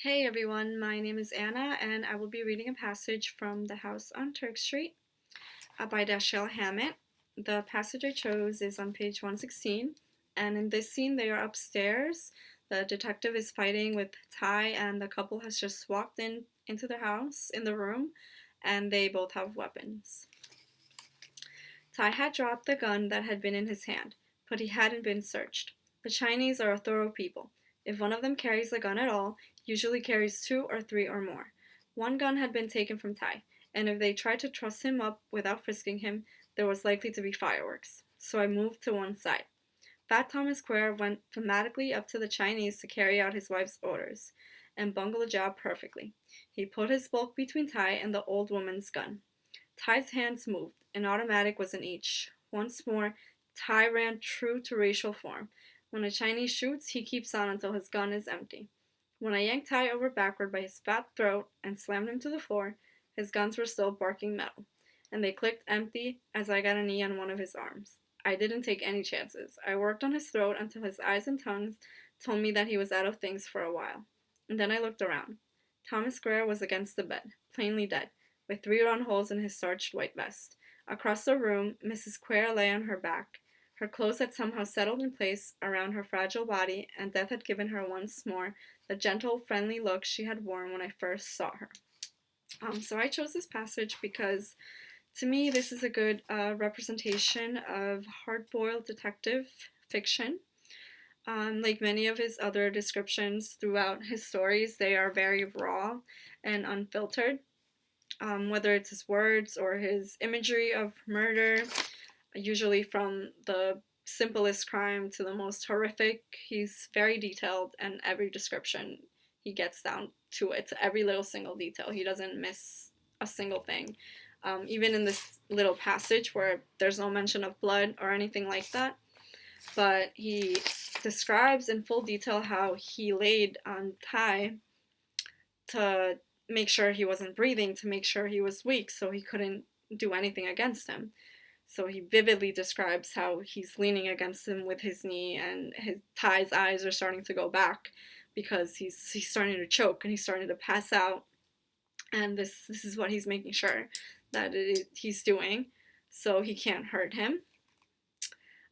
Hey everyone, my name is Anna and I will be reading a passage from The House on Turk Street by Dashiell Hammett. The passage I chose is on page 116, and in this scene they are upstairs. The detective is fighting with Ty and the couple has just walked into the house, in the room, and they both have weapons. Ty had dropped the gun that had been in his hand, but he hadn't been searched. The Chinese are a thorough people. If one of them carries a gun at all, he usually carries two or three or more. One gun had been taken from Ty, and if they tried to truss him up without frisking him, there was likely to be fireworks. So I moved to one side. Fat Thomas Quare went thematically up to the Chinese to carry out his wife's orders, and bungled the job perfectly. He put his bulk between Ty and the old woman's gun. Ty's hands moved. An automatic was in each. Once more, Ty ran true to racial form. When a Chinese shoots, he keeps on until his gun is empty. When I yanked Ty over backward by his fat throat and slammed him to the floor, his guns were still barking metal, and they clicked empty as I got a knee on one of his arms. I didn't take any chances. I worked on his throat until his eyes and tongues told me that he was out of things for a while. And then I looked around. Thomas Guerre was against the bed, plainly dead, with three round holes in his starched white vest. Across the room, Mrs. Quare lay on her back. Her clothes had somehow settled in place around her fragile body, and death had given her once more the gentle, friendly look she had worn when I first saw her. So I chose this passage because, to me, this is a good representation of hard-boiled detective fiction. Like many of his other descriptions throughout his stories, they are very raw and unfiltered. Whether it's his words or his imagery of murder, usually from the simplest crime to the most horrific. He's very detailed, and every description he gets down to it, to every little single detail. He doesn't miss a single thing. Even in this little passage where there's no mention of blood or anything like that, but he describes in full detail how he laid on Ty to make sure he wasn't breathing, to make sure he was weak so he couldn't do anything against him. So he vividly describes how he's leaning against him with his knee, and his Ty's eyes are starting to go back because he's starting to choke and he's starting to pass out. And this is what he's making sure that he's doing, so he can't hurt him.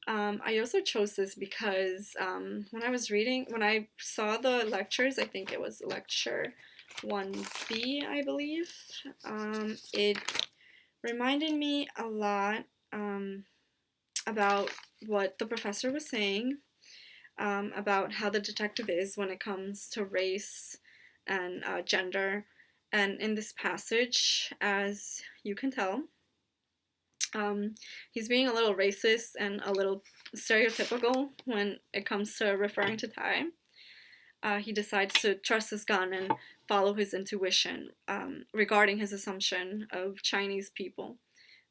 I also chose this because when I saw the lectures, I think it was lecture 1B, I believe, it reminded me a lot about what the professor was saying about how the detective is when it comes to race and gender. And in this passage, as you can tell, he's being a little racist and a little stereotypical when it comes to referring to Ty. He decides to trust his gun and follow his intuition regarding his assumption of Chinese people,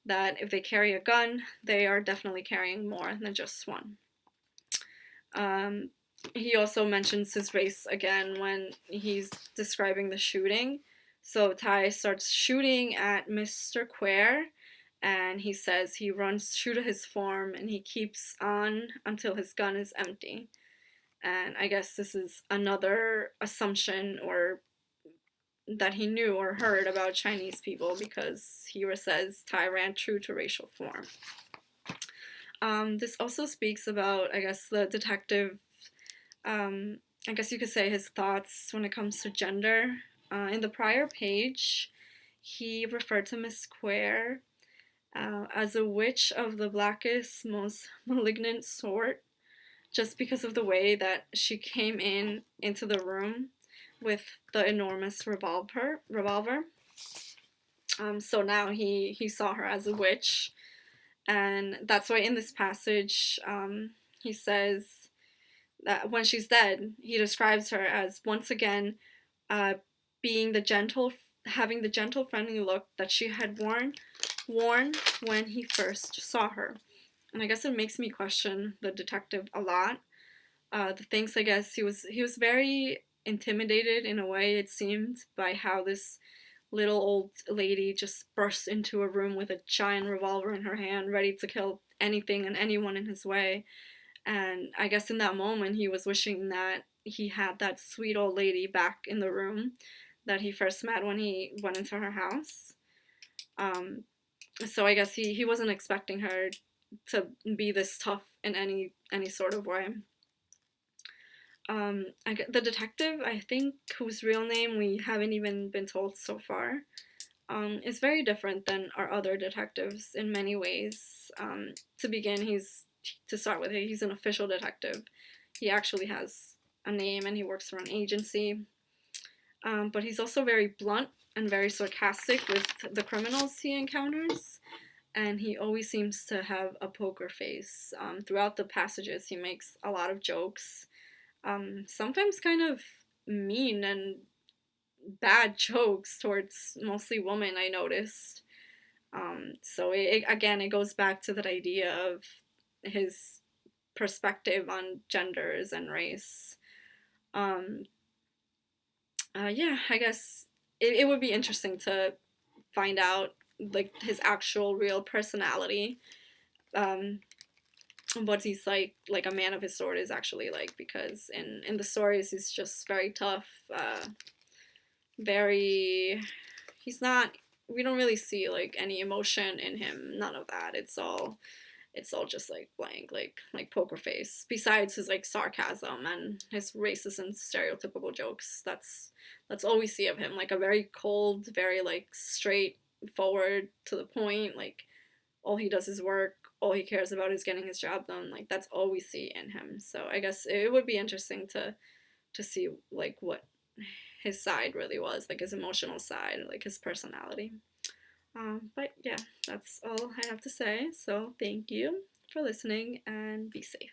that if they carry a gun, they are definitely carrying more than just one. He also mentions his race again when he's describing the shooting. So Ty starts shooting at Mr. Quare, and he says he runs true to his form and he keeps on until his gun is empty. And I guess this is another assumption or that he knew or heard about Chinese people, because he says Ty ran true to racial form. This also speaks about, I guess, the detective, I guess you could say his thoughts when it comes to gender. In the prior page, he referred to Miss Quare as a witch of the blackest, most malignant sort, just because of the way that she came into the room with the enormous revolver. So now he saw her as a witch, and that's why in this passage he says that when she's dead, he describes her as once again being having the gentle, friendly look that she had worn when he first saw her. And I guess it makes me question the detective a lot. The things, I guess, he was very intimidated in a way, it seemed, by how this little old lady just burst into a room with a giant revolver in her hand, ready to kill anything and anyone in his way. And I guess in that moment he was wishing that he had that sweet old lady back in the room that he first met when he went into her house. Um, so I guess he wasn't expecting her to be this tough in any sort of way. The detective, I think, whose real name we haven't even been told so far, is very different than our other detectives in many ways. To begin, to start with, he's an official detective. He actually has a name and he works for an agency. But he's also very blunt and very sarcastic with the criminals he encounters. And he always seems to have a poker face. Throughout the passages, he makes a lot of jokes, sometimes kind of mean and bad jokes towards mostly women, I noticed. So again, it goes back to that idea of his perspective on genders and race. Um, yeah, I guess it would be interesting to find out like his actual real personality. Um, what he's like a man of his sword is actually like, because in the stories he's just very tough, very, he's not, we don't really see like any emotion in him, none of that. It's all just like blank, like poker face. Besides his like sarcasm and his racist and stereotypical jokes, that's all we see of him. Like a very cold, very like straightforward to the point. Like all he does is work. All he cares about is getting his job done. Like that's all we see in him. So I guess it would be interesting to see like what his side really was, like his emotional side, like his personality. But yeah, that's all I have to say. So thank you for listening and be safe.